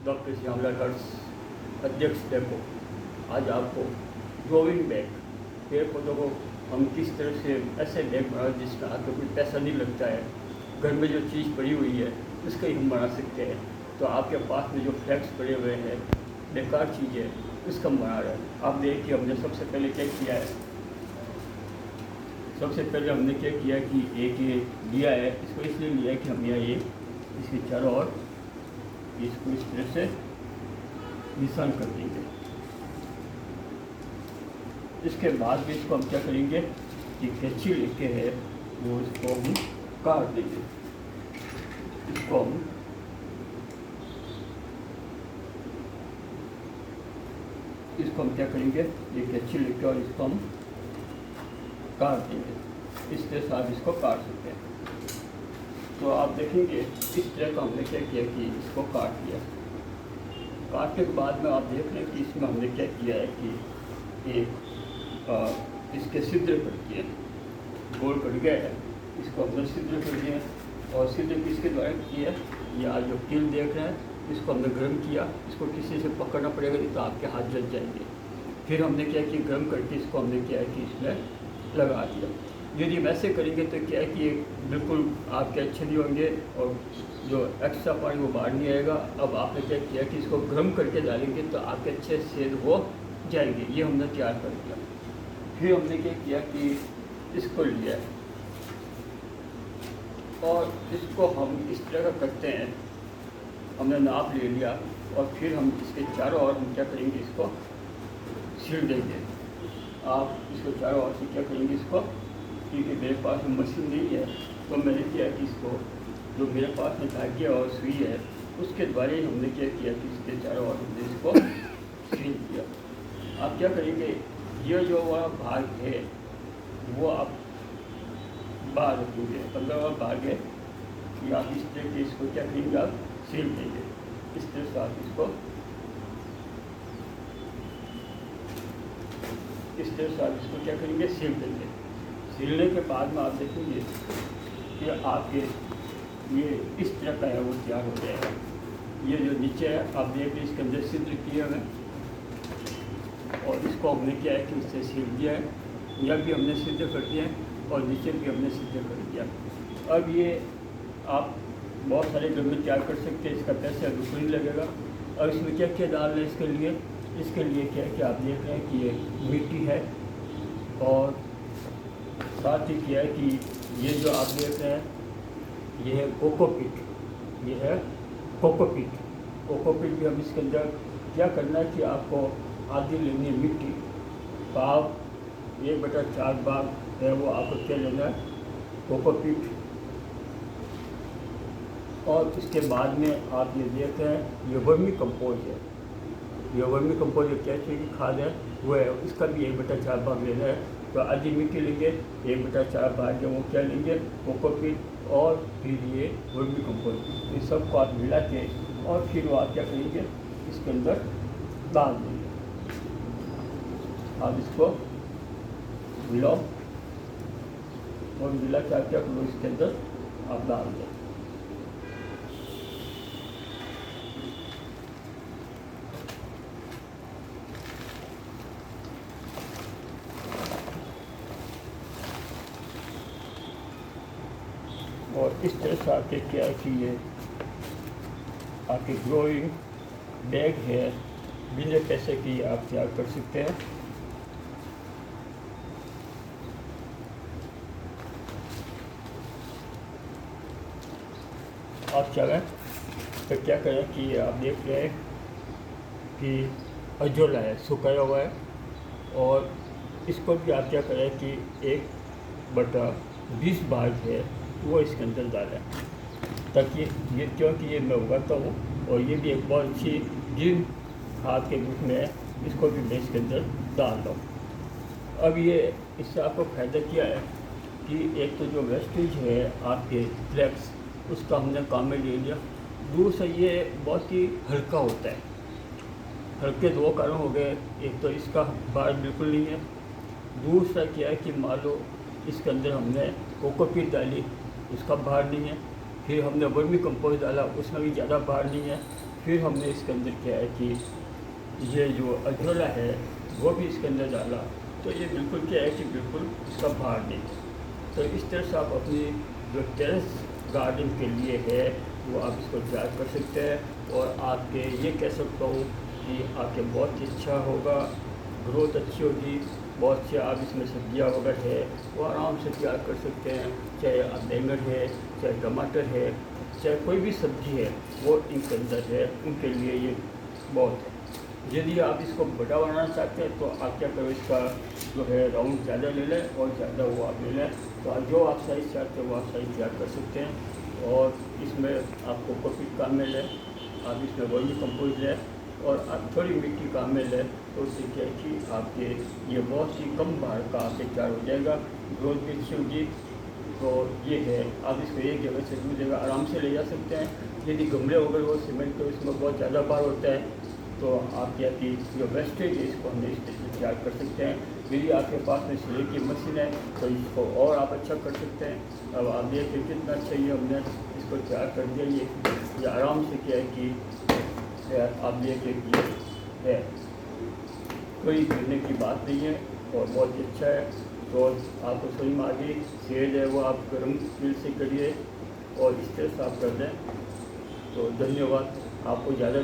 Doctor Shyamlal हर्ष, अध्यक्ष depot. आज आपको ग्रोइंग बैग, पेड़ पौधों को हम किस तरह से ऐसे बैग बनाओ जिसमें आपको कोई पैसा नहीं लगता है, घर में जो चीज़ पड़ी हुई है उसका ही हम बना सकते हैं। तो आपके पास में जो फ्लैक्स पड़े हुए हैं, बेकार चीज़ है, उसका हम बना रहे हैं। आप देखिए हमने सबसे पहले क्या किया है। सबसे पहले हमने क्या किया कि एक ये लिया है, इसको इसलिए लिया है कि हम ये इसके चारों ओर इसको इस तरह से निशान कर देंगे। इसके बाद भी इसको हम क्या करेंगे कि कैंची लेके है वो इसको हम काट देंगे। इसको हम क्या करेंगे, ये कैंची लेके और इसको हम काट देंगे। इस तरह से आप इसको काट सकते हैं। तो आप देखेंगे इस तरह का हमने क्या किया कि इसको काट लिया। काटने के बाद में आप देख रहे हैं कि इसमें हमने क्या किया है कि एक इसके छिद्र कर दिए, गोल कट गया है, इसको हमने छिद्र कर दिया और छिद्र किसके द्वारा किया है, ये आज जो तिल देख रहे हैं इसको हमने गर्म किया। इसको किसी से पकड़ना पड़ेगा नहीं तो आपके हाथ जल जाएंगे। फिर हमने क्या कि गर्म करके इसको हमने क्या है कि इसमें लगा दिया। यदि वैसे करेंगे तो क्या है कि बिल्कुल आपके अच्छे नहीं होंगे और जो एक्स्ट्रा पानी वो बाहर नहीं आएगा। अब आपने क्या किया कि इसको गर्म करके डालेंगे तो आपके अच्छे सेध हो जाएंगे। ये हमने तैयार कर दिया। फिर हमने क्या किया कि इसको लिया और इसको हम इस तरह का करते हैं। हमने नाप ले लिया और फिर हम इसके चारों ओर हम क्या करेंगे, इसको सिल देंगे। आप इसको चारों ओर से क्या करेंगे, इसको, क्योंकि मेरे पास मशीन नहीं है तो मैंने किया कि इसको जो मेरे पास में धागे और सुई है उसके द्वारा ही हमने क्या किया कि इसके चारों ओर हमने इसको सिल दिया। आप क्या करेंगे, ये जो वाला भाग है वो आप बाहर रखेंगे, अंदर वाला भाग है कि आप इस तरह के इसको क्या करेंगे, आप सिल देंगे। इस तरह से आप इसको क्या करेंगे, सिल देंगे। सिलने के बाद में आप देखेंगे कि आपके ये इस तरह का है वो तैयार हो जाएगा। ये जो नीचे है आप देखिए इसके अंदर छिद्र किया है और इसको हमने क्या है कि इससे सिल दिया है। यह भी हमने छिद्र कर दिया है और नीचे भी हमने छिद्र कर दिया। अब ये आप बहुत सारे घर में तैयार कर सकते हैं, इसका पैसा बिल्कुल नहीं लगेगा। और इसमें क्या क्या डाल रहे हैं इसके लिए क्या है कि आप देख रहे हैं कि ये मिट्टी है और साथ ही क्या है कि ये जो आप देख रहे हैं ये है कोकोपीट। ये है कोकोपीट। कोकोपीट भी हम इसके अंदर क्या करना है कि आपको आधी लेनी है मिट्टी, भाग 1/4 भाग है वो आपको क्या लेना है, कोकोपीट। और इसके बाद में आप ये देख रहे हैं ये वर्मी कंपोज है। ये वर्मी कंपोज क्या चीज़ की खाद है वो है, इसका भी 1/4 भाग लेना है। तो आधी मिट्टी लेंगे, 1/4 भाग वो क्या लेंगे, कोकोपीट और फिर ये वर्मी कंपोज। इन सबको आप मिला के और फिर वो आप क्या करेंगे, इसके अंदर डाल देंगे। आप इसको मिलाओ और मिला के आप क्या करो, इसके अंदर आप डाल दें। और इस तरह से आपके क्या है कि ये आपके ग्रोइंग बैग है, बिना पैसे की आप तैयार कर सकते हैं। आप चाहें तो क्या करें कि आप देख रहे हैं कि अजोला है, सुखाया हुआ है, और इसको भी आप क्या करें कि 1/20 भाग है वो इसके अंदर डालें, ताकि ये, क्योंकि ये मैं उगाता हूँ और ये भी एक बहुत अच्छी ग्रीन खाद के रूप में है, इसको भी मैं इसके अंदर डाल दूँ। अब ये इससे आपको फ़ायदा क्या है कि एक तो जो वेस्टेज है आपके फ्लैक्स उसका हमने काम में ले लिया। दूसरा ये बहुत ही हल्का होता है। हल्के 2 कारण हो गए, एक तो इसका भार बिल्कुल नहीं है, दूसरा क्या है कि मान लो इसके अंदर हमने कोकोपीट डाली, उसका भार नहीं है, फिर हमने वर्मी कंपोस्ट डाला, उसमें भी ज़्यादा भार नहीं है, फिर हमने इसके अंदर क्या है कि ये जो अजोला है वो भी इसके अंदर डाला, तो ये बिल्कुल क्या है कि बिल्कुल इसका बाहर नहीं। तो इस तरह से आप अपनी जो टेरेस गार्डन के लिए है वो आप इसको तैयार कर सकते हैं। और आपके ये कह सकता हूँ कि आपके बहुत ही अच्छा होगा, ग्रोथ अच्छी होगी, बहुत से आप इसमें सब्जियाँ वगैरह है वो आराम से तैयार कर सकते हैं। चाहे आप बैंगन है, चाहे टमाटर है, चाहे कोई भी सब्जी है वो इनके अंदर है, उनके लिए ये बहुत है। यदि आप इसको बड़ा बनाना चाहते हैं तो आप क्या करो, इसका जो है राउंड ज़्यादा ले लें और ज़्यादा वो आप ले लें, तो जो आप साइज़ चाहते हैं वो आप साइज़ तैयार कर सकते हैं। और इसमें आपको कोकोपीट कामेल है, आप इसमें वर्मी कंपोस्ट है और आप थोड़ी मिट्टी कामेल है, तो उससे क्या है कि आपके ये बहुत ही कम बाहर का आपके तैयार हो जाएगा, ग्रोथ भी अच्छी होगी। तो ये है, आप इसको एक जगह से दूसरी जगह आराम से ले जा सकते हैं। यदि गमले वगैरह हो सीमेंट तो इसमें बहुत ज़्यादा बार होता है, तो आप क्या कि जो वेस्टेज है इसको हमने इससे तैयार कर सकते हैं। यदि आपके पास में सिलाई की मशीन है तो इसको और आप अच्छा कर सकते हैं। अब आप देखिए कितना अच्छा ये हमने इसको तैयार कर दिया। ये आराम से क्या है कि आप देखिए है, कोई गिरने की बात नहीं है और बहुत ही अच्छा है। तो आपको समझ में आ गई, शेड है वो आप गर्म तेल से करिए और इस तरह से आप कर दें। तो धन्यवाद। आपको ज़्यादा